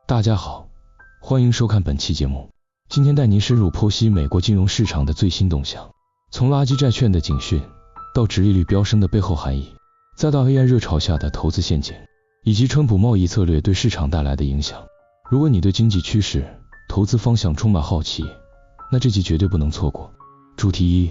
大家好，欢迎收看本期节目。今天带您深入剖析美国金融市场的最新动向，从垃圾债券的警讯，到殖利率飙升的背后含义，再到 AI 热潮下的投资陷阱，以及川普贸易策略对市场带来的影响。如果你对经济趋势、投资方向充满好奇，那这集绝对不能错过。主题一：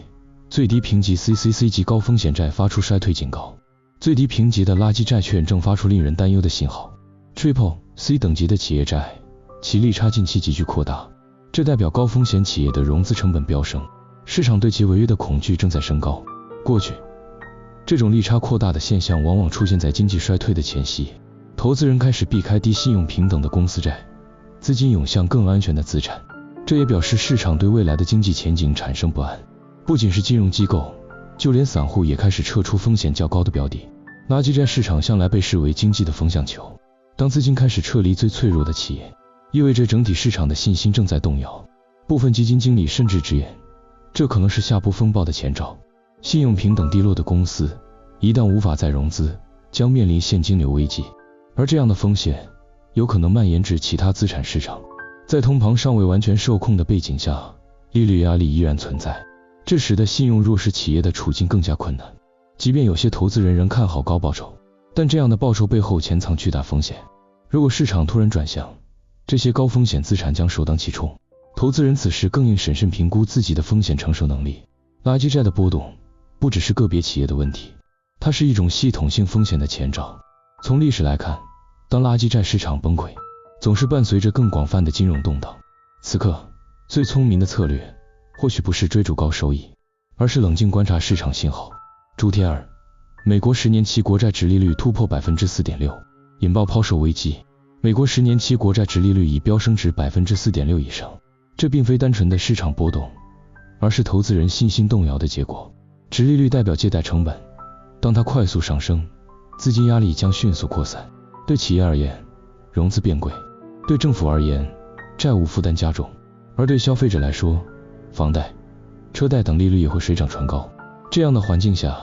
最低评级 CCC 级高风险债发出衰退警告。最低评级的垃圾债券正发出令人担忧的信号。Triple C 等级的企业债，其利差近期急剧扩大，这代表高风险企业的融资成本飙升，市场对其违约的恐惧正在升高。过去，这种利差扩大的现象往往出现在经济衰退的前夕，投资人开始避开低信用平等的公司债，资金涌向更安全的资产。这也表示市场对未来的经济前景产生不安。不仅是金融机构，就连散户也开始撤出风险较高的标的。垃圾债市场向来被视为经济的风向球，当资金开始撤离最脆弱的企业，意味着整体市场的信心正在动摇。部分基金经理甚至直言，这可能是下波风暴的前兆。信用平等低落的公司一旦无法再融资，将面临现金流危机，而这样的风险有可能蔓延至其他资产市场。在通膨尚未完全受控的背景下，利率压力依然存在，这使得信用弱势企业的处境更加困难。即便有些投资人仍看好高报酬，但这样的报酬背后潜藏巨大风险。如果市场突然转向，这些高风险资产将首当其冲，投资人此时更应审慎评估自己的风险承受能力。垃圾债的波动不只是个别企业的问题，它是一种系统性风险的前兆。从历史来看，当垃圾债市场崩溃，总是伴随着更广泛的金融动荡。此刻，最聪明的策略或许不是追逐高收益，而是冷静观察市场信号。主题二：美国10年期国债殖利率突破 4.6%， 引爆抛售危机。美国10年期国债殖利率已飙升至 4.6% 以上，这并非单纯的市场波动，而是投资人信心动摇的结果。殖利率代表借贷成本，当它快速上升，资金压力将迅速扩散。对企业而言，融资变贵；对政府而言，债务负担加重；而对消费者来说，房贷、车贷等利率也会水涨船高。这样的环境下，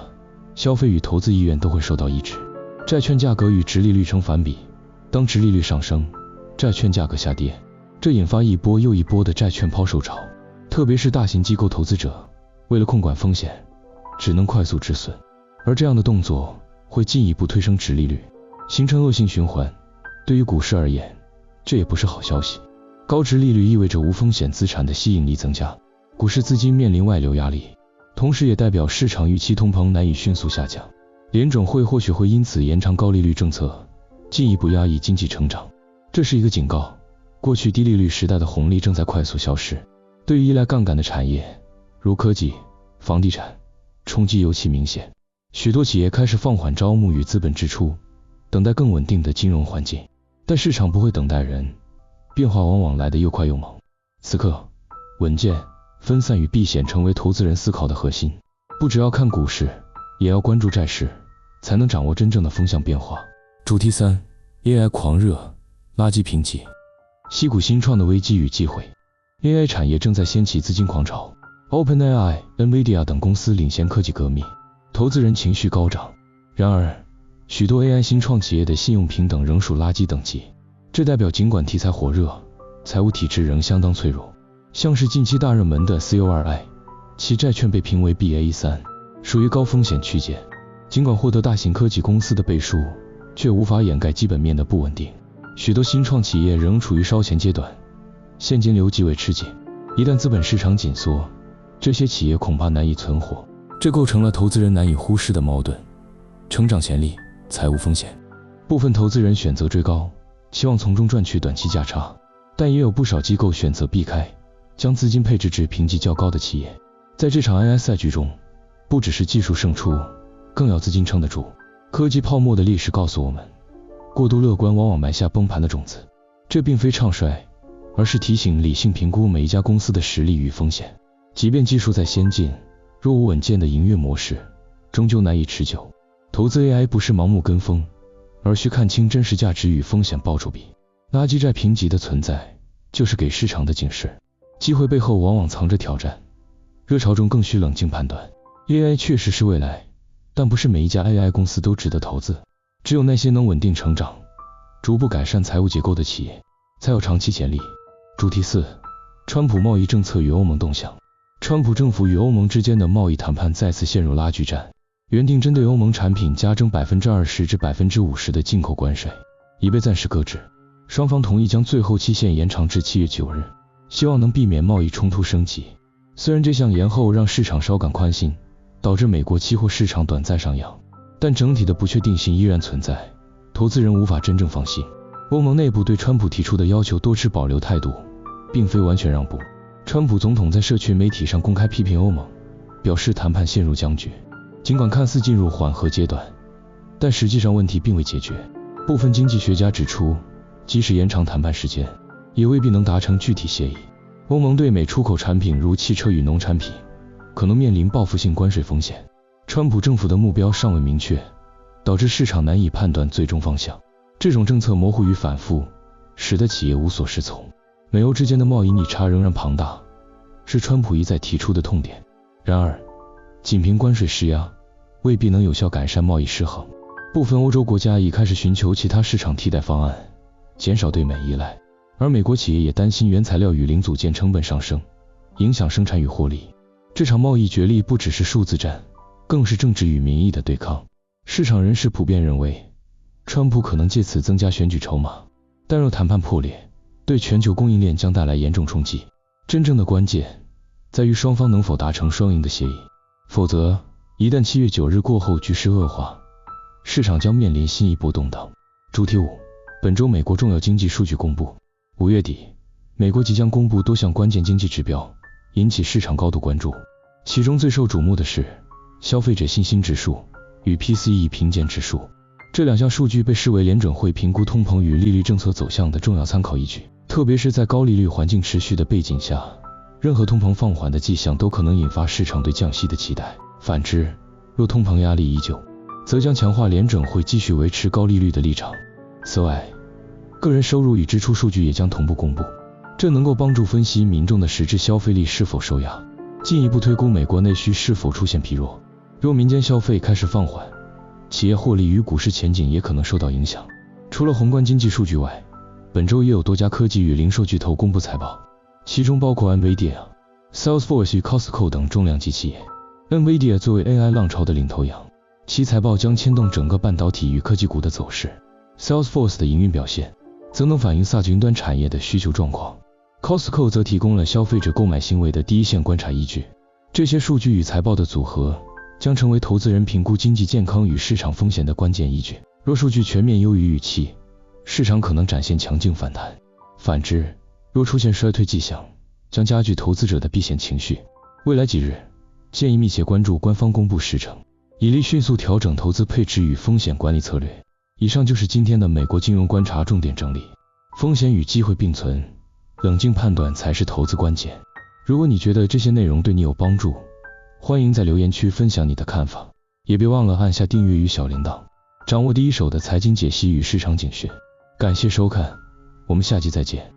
消费与投资意愿都会受到抑制，债券价格与殖利率成反比。当殖利率上升，债券价格下跌，这引发一波又一波的债券抛售潮。特别是大型机构投资者为了控管风险，只能快速止损，而这样的动作会进一步推升殖利率，形成恶性循环。对于股市而言，这也不是好消息。高殖利率意味着无风险资产的吸引力增加，股市资金面临外流压力，同时也代表市场预期通膨难以迅速下降。联准会或许会因此延长高利率政策，进一步压抑经济成长。这是一个警告，过去低利率时代的红利正在快速消失。对于依赖杠杆的产业，如科技、房地产，冲击尤其明显。许多企业开始放缓招募与资本支出，等待更稳定的金融环境。但市场不会等待人，变化往往来得又快又猛。此刻，稳健、分散与避险成为投资人思考的核心。不只要看股市，也要关注债市，才能掌握真正的风向变化。主题三： AI 狂热，垃圾评级。矽谷新创的危机与机会。 AI 产业正在掀起资金狂潮， OpenAI、NVIDIA 等公司领先科技革命，投资人情绪高涨。然而，许多 AI 新创企业的信用平等仍属垃圾等级，这代表尽管题材火热，财务体制仍相当脆弱。像是近期大热门的 CORI， 其债券被评为 Baa3， 属于高风险区间。尽管获得大型科技公司的背书，却无法掩盖基本面的不稳定。许多新创企业仍处于烧钱阶段，现金流极为吃紧。一旦资本市场紧缩，这些企业恐怕难以存活。这构成了投资人难以忽视的矛盾：成长潜力、财务风险。部分投资人选择追高，期望从中赚取短期价差，但也有不少机构选择避开，将资金配置至评级较高的企业。在这场 AI 赛局中，不只是技术胜出，更要资金撑得住。科技泡沫的历史告诉我们，过度乐观往往埋下崩盘的种子。这并非唱衰，而是提醒理性评估每一家公司的实力与风险。即便技术再先进，若无稳健的营运模式，终究难以持久。投资 AI 不是盲目跟风，而需看清真实价值与风险报酬比。垃圾债评级的存在，就是给市场的警示。机会背后往往藏着挑战，热潮中更需冷静判断。AI 确实是未来，但不是每一家 AI 公司都值得投资。只有那些能稳定成长、逐步改善财务结构的企业，才有长期潜力。主题4：川普贸易政策与欧盟动向。川普政府与欧盟之间的贸易谈判再次陷入拉锯战，原定针对欧盟产品加征 20% 至 50% 的进口关税，已被暂时搁置。双方同意将最后期限延长至7月9日，希望能避免贸易冲突升级。虽然这项延后让市场稍感宽心，导致美国期货市场短暂上扬，但整体的不确定性依然存在，投资人无法真正放心。欧盟内部对川普提出的要求多持保留态度，并非完全让步。川普总统在社群媒体上公开批评欧盟，表示谈判陷入僵局。尽管看似进入缓和阶段，但实际上问题并未解决。部分经济学家指出，即使延长谈判时间，也未必能达成具体协议。欧盟对美出口产品如汽车与农产品可能面临报复性关税风险。川普政府的目标尚未明确，导致市场难以判断最终方向。这种政策模糊与反复，使得企业无所适从。美欧之间的贸易逆差仍然庞大，是川普一再提出的痛点。然而，仅凭关税施压未必能有效改善贸易失衡。部分欧洲国家已开始寻求其他市场替代方案，减少对美依赖。而美国企业也担心原材料与零组件成本上升，影响生产与获利。这场贸易角力不只是数字战，更是政治与民意的对抗。市场人士普遍认为，川普可能借此增加选举筹码，但若谈判破裂，对全球供应链将带来严重冲击。真正的关键在于双方能否达成双赢的协议，否则一旦7月9日过后局势恶化，市场将面临新一波动荡。主题5：本周美国重要经济数据公布。5月底，美国即将公布多项关键经济指标，引起市场高度关注。其中最受瞩目的是消费者信心指数与 PCE 评鉴指数。这两项数据被视为联准会评估通膨与利率政策走向的重要参考依据，特别是在高利率环境持续的背景下，任何通膨放缓的迹象都可能引发市场对降息的期待。反之，若通膨压力依旧，则将强化联准会继续维持高利率的立场。此外，个人收入与支出数据也将同步公布，这能够帮助分析民众的实质消费力是否受压，进一步推估美国内需是否出现疲弱。若民间消费开始放缓，企业获利与股市前景也可能受到影响。除了宏观经济数据外，本周也有多家科技与零售巨头公布财报，其中包括 NVIDIA、Salesforce 与 Costco 等重量级企业。NVIDIA 作为 AI 浪潮的领头羊，其财报将牵动整个半导体与科技股的走势。Salesforce 的营运表现则能反映 SaaS 云端产业的需求状况。Costco 则提供了消费者购买行为的第一线观察依据。这些数据与财报的组合将成为投资人评估经济健康与市场风险的关键依据。若数据全面优于预期，市场可能展现强劲反弹；反之，若出现衰退迹象，将加剧投资者的避险情绪。未来几日，建议密切关注官方公布时程，以利迅速调整投资配置与风险管理策略。以上就是今天的美国金融观察重点整理。风险与机会并存，冷静判断才是投资关键。如果你觉得这些内容对你有帮助，欢迎在留言区分享你的看法，也别忘了按下订阅与小铃铛，掌握第一手的财经解析与市场警讯。感谢收看，我们下期再见。